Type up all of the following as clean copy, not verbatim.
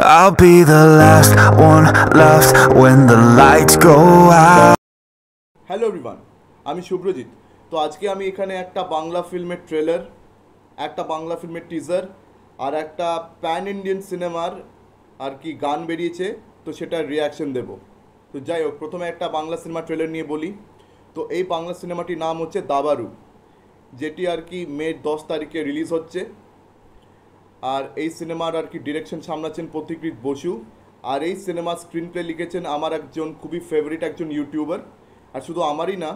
I'll be the last one left when the lights go out. Hello everyone, আমি শুভ্রজিৎ। তো আজকে আমি এখানে একটা বাংলা ফিল্মের ট্রেলার, একটা বাংলা ফিল্মের টিজার আর একটা প্যান ইন্ডিয়ান সিনেমার আর কি গান বেরিয়েছে, তো সেটার রিয়াকশন দেব। তো যাই হোক, প্রথমে একটা বাংলা সিনেমা ট্রেলার নিয়ে বলি। তো এই বাংলা সিনেমাটির নাম হচ্ছে দাবারু, যেটি আর কি মে 10 তারিখে রিলিজ হচ্ছে। আর এই সিনেমার আর কি ডিরেকশন সামলাচ্ছেন পথিকৃৎ বসু। আর এই সিনেমার স্ক্রিন প্লে লিখেছেন আমার একজন খুবই ফেভারিট একজন ইউটিউবার। আর শুধু আমারই না,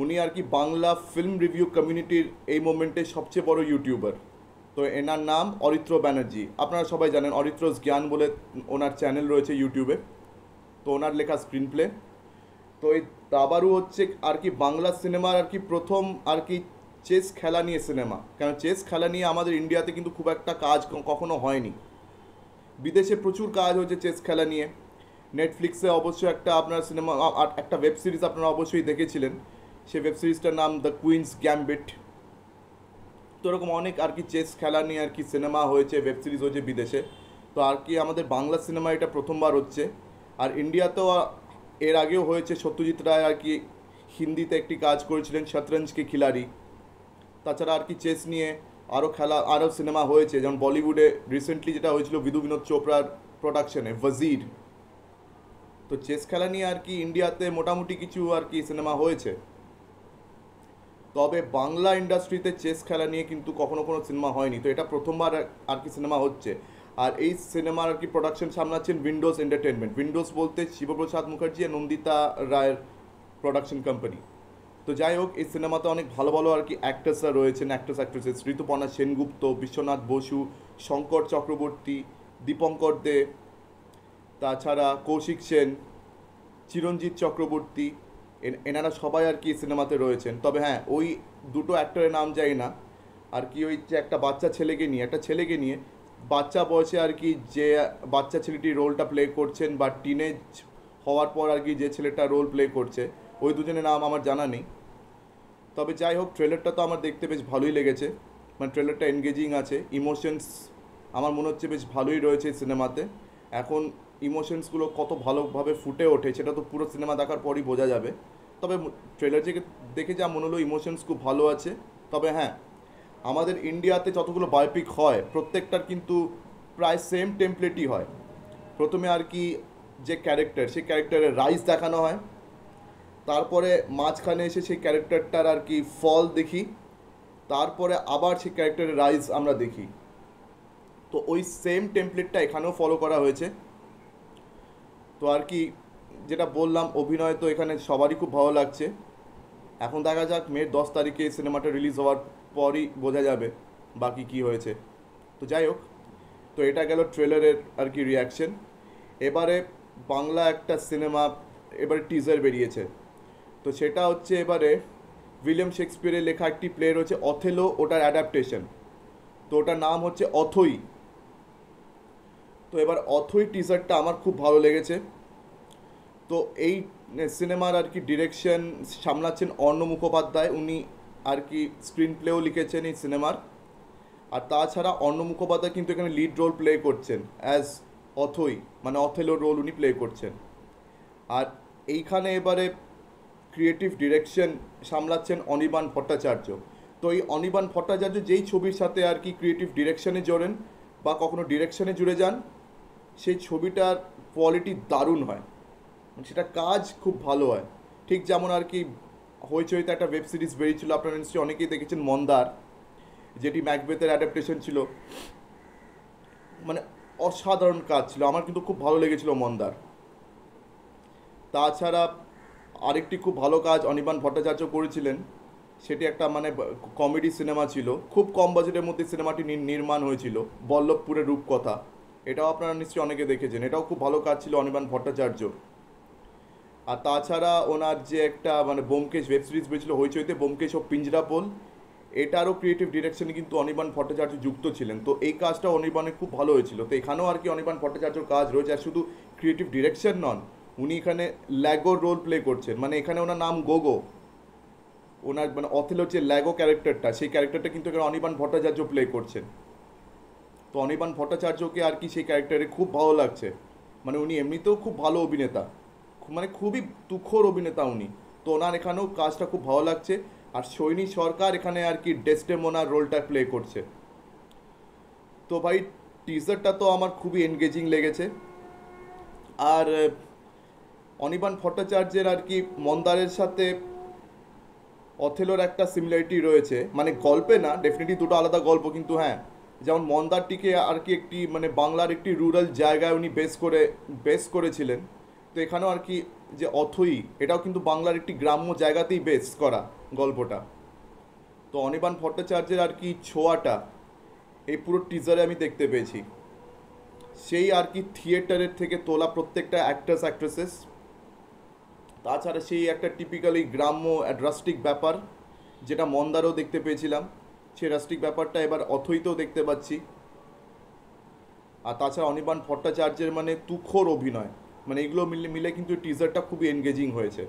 উনি আর কি বাংলা ফিল্ম রিভিউ কমিউনিটির এই মোমেন্টে সবচেয়ে বড় ইউটিউবার। তো এনার নাম অরিত্র ব্যানার্জি। আপনারা সবাই জানেন অরিত্রস জ্ঞান বলে ওনার চ্যানেল রয়েছে ইউটিউবে। তো ওনার লেখা স্ক্রিন প্লে। তো এই দাবারু হচ্ছে আর কি বাংলা সিনেমার আর কি প্রথম আর কি চেস খেলা নিয়ে সিনেমা। কারণ চেস খেলা নিয়ে আমাদের ইন্ডিয়াতে কিন্তু খুব একটা কাজ কখনো হয়নি। বিদেশে প্রচুর কাজ হচ্ছে চেস খেলা নিয়ে। নেটফ্লিক্সে অবশ্যই একটা আপনার সিনেমা, একটা ওয়েব সিরিজ আপনারা অবশ্যই দেখেছিলেন। সেই ওয়েব সিরিজটার নাম দ্য কুইন্স গ্যাম্বিট। তো এরকম অনেক আর কি চেস খেলা নিয়ে আর কি সিনেমা হয়েছে, ওয়েব সিরিজ হয়েছে বিদেশে। তো আর কি আমাদের বাংলা সিনেমা এটা প্রথমবার হচ্ছে। আর ইন্ডিয়াতেও এর আগেও হয়েছে। সত্যজিৎ রায় আর কি হিন্দিতে একটি কাজ করেছিলেন, শতরঞ্জ কে খিলাড়ি। তাছাড়া আর কি চেস নিয়ে আরও সিনেমা হয়েছে, যেমন বলিউডে রিসেন্টলি যেটা হয়েছিল বিধু বিনোদ চোপড়ার প্রোডাকশনে ওয়াজির। তো চেস খেলা নিয়ে আর কি ইন্ডিয়াতে মোটামুটি কিছু আর কি সিনেমা হয়েছে। তবে বাংলা ইন্ডাস্ট্রিতে চেস খেলা নিয়ে কিন্তু কখনো কোনো সিনেমা হয়নি। তো এটা প্রথমবার আর কি সিনেমা হচ্ছে। আর এই সিনেমার আর কি প্রোডাকশন সামলাচ্ছেন উইন্ডোজ এন্টারটেনমেন্ট। উইন্ডোজ বলতে শিবপ্রসাদ মুখার্জি আর নন্দিতা রায়ের প্রোডাকশন কোম্পানি। তো যাই হোক, এই সিনেমাতে অনেক ভালো ভালো আর কি অ্যাক্ট্রেসরা রয়েছেন, অ্যাক্ট্রেসেস ঋতুপর্ণা সেনগুপ্ত, বিশ্বনাথ বসু, শঙ্কর চক্রবর্তী, দীপঙ্কর দে, তাছাড়া কৌশিক সেন, চিরঞ্জিত চক্রবর্তী। এনারা সবাই আর কি সিনেমাতে রয়েছেন। তবে হ্যাঁ, ওই দুটো অ্যাক্টরের নাম যাই না। আর কি ওই যে একটা ছেলেকে নিয়ে বাচ্চা বয়সে আর কি যে বাচ্চা ছেলেটি রোলটা প্লে করছেন, বা টিনেজ হওয়ার পর আর কি যে ছেলেটা রোল প্লে করছে, ওই দুজনের নাম আমার জানা নেই। তবে যাই হোক, ট্রেলারটা তো আমার দেখতে বেশ ভালোই লেগেছে। মানে ট্রেলারটা এনগেজিং আছে, ইমোশনস আমার মনে হচ্ছে বেশ ভালোই রয়েছে সিনেমাতে। এখন ইমোশনসগুলো কত ভালোভাবে ফুটে ওঠে সেটা তো পুরো সিনেমা দেখার পরই বোঝা যাবে। তবে ট্রেলার দেখে যা মনে হলো ইমোশনস খুব ভালো আছে। তবে হ্যাঁ, আমাদের ইন্ডিয়াতে যতগুলো বায়োপিক হয় প্রত্যেকটার কিন্তু প্রায় সেম টেমপ্লেটই হয়। প্রথমে আর কি যে ক্যারেক্টার, সেই ক্যারেক্টারের রাইজ দেখানো হয়, তারপরে মাঝখানে এসে সেই ক্যারেক্টারটার আর কি ফল দেখি, তারপরে আবার সেই ক্যারেক্টারের রাইজ আমরা দেখি। তো ওই সেম টেমপ্লেটটা এখানেও ফলো করা হয়েছে। তো আর কি যেটা বললাম, অভিনয় তো এখানে সবারই খুব ভালো লাগছে। এখন দেখা যাক মে 10 তারিখে সিনেমাটা রিলিজ হওয়ার পরই বোঝা যাবে বাকি কি হয়েছে। তো যাই হোক, তো এটা গেল ট্রেলারের আর কি রিয়াকশন। এবারে বাংলা একটা সিনেমা এবারে টিজার বেরিয়েছে। তো সেটা হচ্ছে এবারে উইলিয়াম শেক্সপিয়ারের লেখা একটি প্লে রয়েছে অথেলো, ওটার অ্যাডাপ্টেশন। তো ওটার নাম হচ্ছে অথই। তো এবার অথই টিজারটা আমার খুব ভালো লেগেছে। তো এই সিনেমার আর কি ডিরেকশন সামলাচ্ছেন অর্ণ মুখোপাধ্যায়। উনি আর কি স্ক্রিন প্লেও লিখেছেন এই সিনেমার। আর তাছাড়া অর্ণ মুখোপাধ্যায় কিন্তু এখানে লিড রোল প্লে করছেন অ্যাজ অথই, মানে অথেলো রোল উনি প্লে করছেন। আর এইখানে এবারে ক্রিয়েটিভ ডিরেকশন সামলাচ্ছেন অনির্বাণ ভট্টাচার্য। তো এই অনির্বাণ ভট্টাচার্য যেই ছবির সাথে আর কি ক্রিয়েটিভ ডিরেকশনে জড়েন বা কখনো ডিরেকশনে জুড়ে যান, সেই ছবিটার কোয়ালিটি দারুণ হয়, সেটা কাজ খুব ভালো হয়। ঠিক যেমন আর কি হইচইতে একটা ওয়েব সিরিজ বেরিয়েছিল, আপনারা নিশ্চয়ই অনেকেই দেখেছেন, মন্দার, যেটি ম্যাকবেথের অ্যাডাপ্টেশন ছিল। মানে অসাধারণ কাজ ছিল, আমার কিন্তু খুব ভালো লেগেছিল মন্দার। তাছাড়া আরেকটি খুব ভালো কাজ অনির্বাণ ভট্টাচার্য করেছিলেন, সেটি একটা মানে কমেডি সিনেমা ছিল। খুব কম বাজেটের মধ্যে সিনেমাটি নির্মাণ হয়েছিল, বল্লভপুরের রূপকথা। এটাও আপনারা নিশ্চয়ই অনেকে দেখেছেন, এটাও খুব ভালো কাজ ছিল অনির্বাণ ভট্টাচার্য। আর তাছাড়া ওনার যে একটা মানে ব্যোমকেশ ওয়েব সিরিজ বেরিয়েছিল হইচইতে, ব্যোমকেশ ও পিঞ্জরাপোল, এটারও ক্রিয়েটিভ ডিরেকশনে কিন্তু অনির্বাণ ভট্টাচার্য যুক্ত ছিলেন। তো এই কাজটা অনির্বাণের খুব ভালো হয়েছিল। তো এখানেও আর কি অনির্বাণ ভট্টাচার্যর কাজ রয়েছে। আর শুধু ক্রিয়েটিভ ডিরেকশন নন, উনি এখানে ল্যাগোর রোল প্লে করছেন। মানে এখানে ওনার নাম গোগো। ওনার মানে অথেলোর যে ল্যাগো ক্যারেক্টারটা, সেই ক্যারেক্টারটা কিন্তু এখানে অনির্বাণ ভট্টাচার্য প্লে করছেন। তো অনির্বাণ ভট্টাচার্যকে আর কি সেই ক্যারেক্টারে খুব ভালো লাগছে। মানে উনি এমনিতেও খুব ভালো অভিনেতা, মানে খুবই তুখোড় অভিনেতা উনি। তো ওনার এখানেও কাজটা খুব ভালো লাগছে। আর সৈনী সরকার এখানে আর কি ডেস্টেমোনার রোলটা প্লে করছে। তো ভাই টিজারটা তো আমার খুবই এনগেজিং লেগেছে। আর অনির্বাণ ভট্টাচার্যের আর কি মন্দারের সাথে অথেলোর একটা সিমিলারিটি রয়েছে, মানে গল্পে না, ডেফিনেটলি দুটো আলাদা গল্প, কিন্তু হ্যাঁ, যেমন মন্দারটিকে আর কি একটি মানে বাংলার একটি রুরাল জায়গায় উনি বেস করেছিলেন। তো এখানেও আর কি যে অথই, এটাও কিন্তু বাংলার একটি গ্রাম্য জায়গাতেই বেস করা গল্পটা। তো অনির্বাণ ভট্টাচার্যের আর কি ছোঁয়াটা এই পুরো টিজারে আমি দেখতে পেয়েছি। সেই আর কি থিয়েটারের থেকে তোলা প্রত্যেকটা অ্যাক্ট্রেসেস, তাছাড়া সেই একটা টিপিক্যালি গ্রাম্য রাস্টিক ব্যাপার যেটা মন্দারও দেখতে পেয়েছিলাম, সেই রাস্টিক ব্যাপারটা এবার অথইতেও দেখতে পাচ্ছি। আর তাছাড়া অনির্বাণ ভট্টাচার্যের মানে তুখোড় অভিনয়, মানে এগুলো মিলে মিলে কিন্তু টিজারটা খুবই এনগেজিং হয়েছে।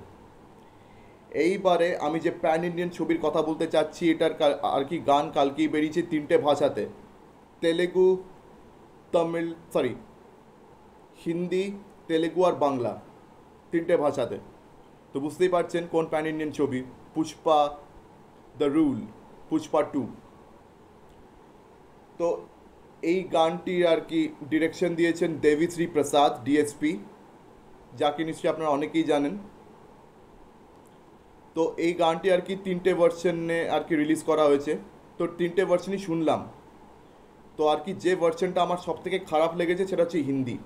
এইবারে আমি যে প্যান ইন্ডিয়ান ছবির কথা বলতে চাচ্ছি, এটার আর কি গান কালকেই বেরিয়েছে 3টে ভাষাতে, তেলেগু, তামিল, সরি, হিন্দি, তেলেগু আর বাংলা, 3টে ভাষাতে। তো বুঝতেই পারছেন কোন প্যান ইন্ডিয়ান ছবি, পুষ্পা দ্য রুল, পুষ্পা 2। তো এই গানটির আর কি ডিরেকশন দিয়েছেন দেবিশ্রী প্রসাদ, ডিএসপি, যাকে নিশ্চয়ই আপনারা অনেকেই জানেন। তো এই গানটি আর কি 3টে ভার্সনে আর কি রিলিজ করা হয়েছে। তো 3টে ভার্সনই শুনলাম। তো আর কি যে ভার্সনটা আমার সব থেকে খারাপ লেগেছে সেটা হচ্ছে হিন্দি।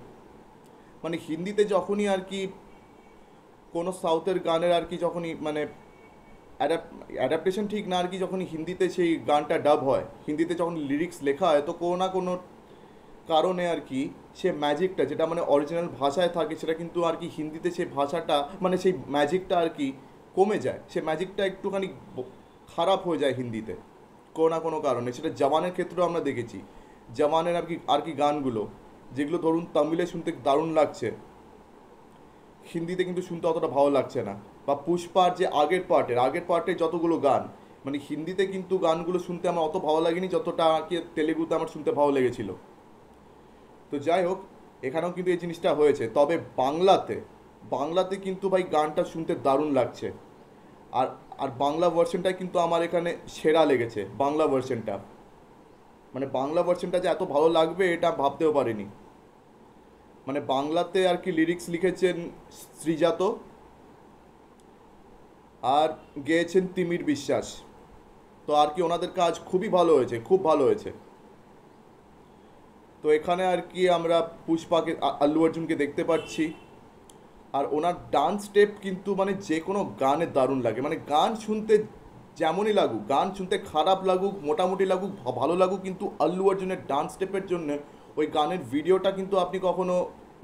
মানে হিন্দিতে যখনই আর কি কোনো সাউথের গানের আর কি যখনই মানে অ্যাডাপ্টেশন ঠিক না আর কি, যখনই হিন্দিতে সেই গানটা ডাব হয়, হিন্দিতে যখন লিরিক্স লেখা হয়, তো কোনো না কোনো কারণে আর কি সে ম্যাজিকটা যেটা মানে অরিজিনাল ভাষায় থাকে, সেটা কিন্তু আর কি হিন্দিতে সেই ভাষাটা মানে সেই ম্যাজিকটা আর কি কমে যায়, সে ম্যাজিকটা একটুখানি খারাপ হয়ে যায় হিন্দিতে কোনো না কোনো কারণে। সেটা জওয়ানের ক্ষেত্রেও আমরা দেখেছি। জওয়ানের আর কি গানগুলো যেগুলো ধরুন তামিলে শুনতে দারুণ লাগছে, হিন্দিতে কিন্তু শুনতে অতটা ভালো লাগছে না। বা পুষ্পার যে আগের পার্টের যতগুলো গান, মানে হিন্দিতে কিন্তু গানগুলো শুনতে আমার অত ভালো লাগেনি যতটা আর কি তেলেগুতে আমার শুনতে ভালো লেগেছিল। তো যাই হোক, এখানেও কিন্তু এই জিনিসটা হয়েছে। তবে বাংলাতে কিন্তু ভাই গানটা শুনতে দারুণ লাগছে। আর আর বাংলা ভার্সনটাই কিন্তু আমার এখানে সেরা লেগেছে, বাংলা ভার্সনটা। মানে বাংলা ভার্সনটা যে এত ভালো লাগবে এটা ভাবতেও পারিনি। মানে বাংলাতে আর কি লিরিক্স লিখেছেন শ্রীজাত, আর গেয়েছেন তিমির বিশ্বাস। তো আর কি ওনাদের কাজ খুবই ভালো হয়েছে, খুব ভালো হয়েছে। তো এখানে আর কি আমরা পুষ্পাকে, আল্লু অর্জুনকে দেখতে পাচ্ছি। আর ওনার ডান্স স্টেপ কিন্তু মানে যে কোনো গানে দারুণ লাগে। মানে গান শুনতে যেমনই লাগুক, গান শুনতে খারাপ লাগুক, মোটামুটি লাগুক, ভালো লাগুক, কিন্তু আল্লু অর্জুনের ডান্স স্টেপের জন্য ওই গানের ভিডিওটা কিন্তু আপনি কখনো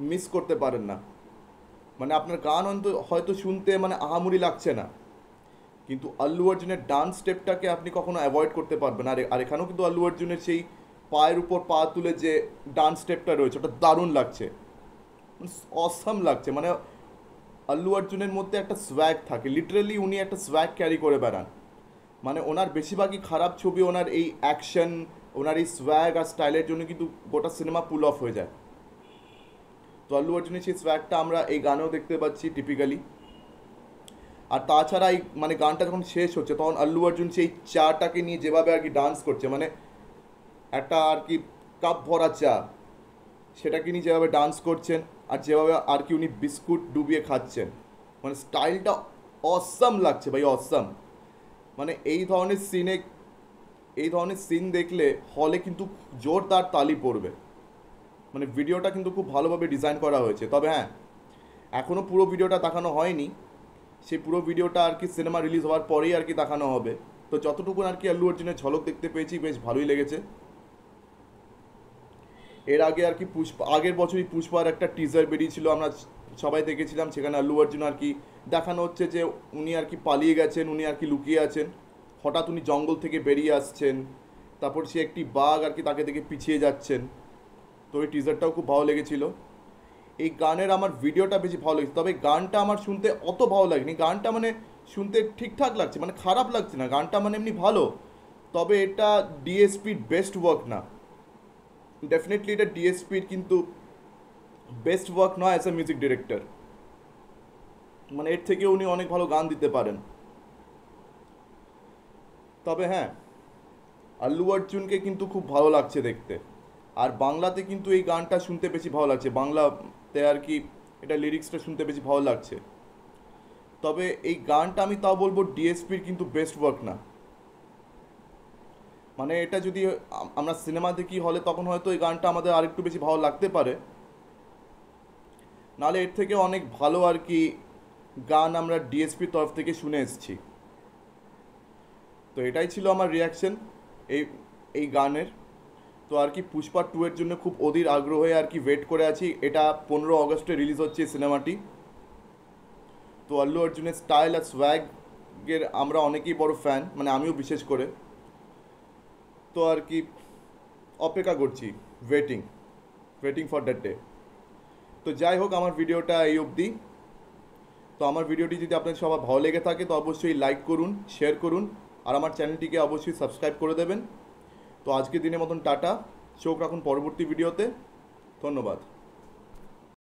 মিস করতে পারেন না। মানে আপনার গান হয়তো শুনতে মানে আহামরি লাগছে না, কিন্তু আল্লু অর্জুনের ডান্স স্টেপটাকে আপনি কখনো অ্যাভয়েড করতে পারবেন। আর এখানেও কিন্তু আল্লু অর্জুনের সেই পায়ের উপর পা তুলে যে ডান্স স্টেপটা রয়েছে, ওটা দারুণ লাগছে, অসাম লাগছে। মানে আল্লু অর্জুনের মধ্যে একটা সোয়াগ থাকে, লিটারালি উনি একটা সোয়াগ ক্যারি করে বেড়ান। মানে ওনার বেশিরভাগই খারাপ ছবি ওনার এই অ্যাকশন, ওনার এই সোয়াগ আর স্টাইলের জন্য কিন্তু গোটা সিনেমা পুল অফ হয়ে যায়। তো আল্লু অর্জুনের সেই সোয়াগটা আমরা এই গানেও দেখতে পাচ্ছি টিপিক্যালি। আর তাছাড়া এই মানে গানটা যখন শেষ হচ্ছে, তখন আল্লু অর্জুন সেই চাটাকে নিয়ে যেভাবে আর কি ডান্স করছে, মানে একটা আর কি কাপ ভরা চা, সেটাকে নিয়ে যেভাবে ডান্স করছেন, আর যেভাবে আর কি উনি বিস্কুট ডুবিয়ে খাচ্ছেন, মানে স্টাইলটা অসাম লাগছে ভাই, অসাম। মানে এই ধরনের সিন দেখলে হলে কিন্তু জোরদার তালি পড়বে। মানে ভিডিওটা কিন্তু খুব ভালোভাবে ডিজাইন করা হয়েছে। তবে হ্যাঁ, এখনও পুরো ভিডিওটা দেখানো হয়নি, সেই পুরো ভিডিওটা আর কি সিনেমা রিলিজ হওয়ার পরেই আর কি দেখানো হবে। তো যতটুকু আর কি আল্লু অর্জুনের ঝলক দেখতে পেয়েছি, বেশ ভালোই লেগেছে। এর আগে আর কি আগের বছরই পুষ্পার একটা টিজার বেরিয়েছিল, আমরা সবাই দেখেছিলাম। সেখানে আল্লু অর্জুন আর কি দেখানো হচ্ছে যে উনি আর কি পালিয়ে গেছেন, উনি আর কি লুকিয়ে আছেন, হঠাৎ উনি জঙ্গল থেকে বেরিয়ে আসছেন, তারপর সে একটি বাঘ আর কি তাকে দেখে পিছিয়ে যাচ্ছেন। তো ওই টিজারটাও খুব ভালো লেগেছিল। এই গানের আমার ভিডিওটা বেশি ভালো লেগেছে, তবে গানটা আমার শুনতে অত ভালো লাগেনি। গানটা মানে শুনতে ঠিকঠাক লাগছে, মানে খারাপ লাগছে না, গানটা মানে এমনি ভালো। তবে এটা ডিএসপির বেস্ট ওয়ার্ক না, ডেফিনেটলি এটা ডিএসপির কিন্তু বেস্ট ওয়ার্ক নয় অ্যাজ এ মিউজিক ডিরেক্টর। মানে এর থেকে উনি অনেক ভালো গান দিতে পারেন। তবে হ্যাঁ, আল্লু অর্জুনকে কিন্তু খুব ভালো লাগছে দেখতে। আর বাংলাতে কিন্তু এই গানটা শুনতে বেশি ভালো লাগছে, বাংলাতে আর কি এটা লিরিক্সটা শুনতে বেশি ভালো লাগছে। তবে এই গানটা আমি তাও বলবো ডিএসপির কিন্তু বেস্ট ওয়ার্ক না। মানে এটা যদি আমরা সিনেমা দেখি হলে তখন হয়তো এই গানটা আমাদের আরেকটু বেশি ভালো লাগতে পারে, নাহলে এর থেকে অনেক ভালো আর কি গান আমরা ডিএসপির তরফ থেকে শুনে এসেছি। তো এটাই ছিল আমার রিয়াকশন এই এই গানের। তো আর কি পুষ্পা 2 এর জন্য খুব অধীর আগ্রহে আর কি ওয়েট করে আছি। এটা 15 আগস্টে রিলিজ হচ্ছে এই সিনেমাটি। তো আল্লু অর্জুনের স্টাইল আর সোয়াগের আমরা অনেকেই বড় ফ্যান, মানে আমিও বিশেষ করে। তো আর কি অপেক্ষা করছি, ওয়েটিং ফর দ্যাট ডে। তো যাই হোক, আমার ভিডিওটা এই অবধি। তো আমার ভিডিওটি যদি আপনাদের সবার ভালো লেগে থাকে তো অবশ্যই লাইক করুন, শেয়ার করুন, আর আমার চ্যানেলটিকে অবশ্যই সাবস্ক্রাইব করে দেবেন। তো আজকের দিনের মতন টাটা, চোখ রাখুন পরবর্তী ভিডিওতে। ধন্যবাদ।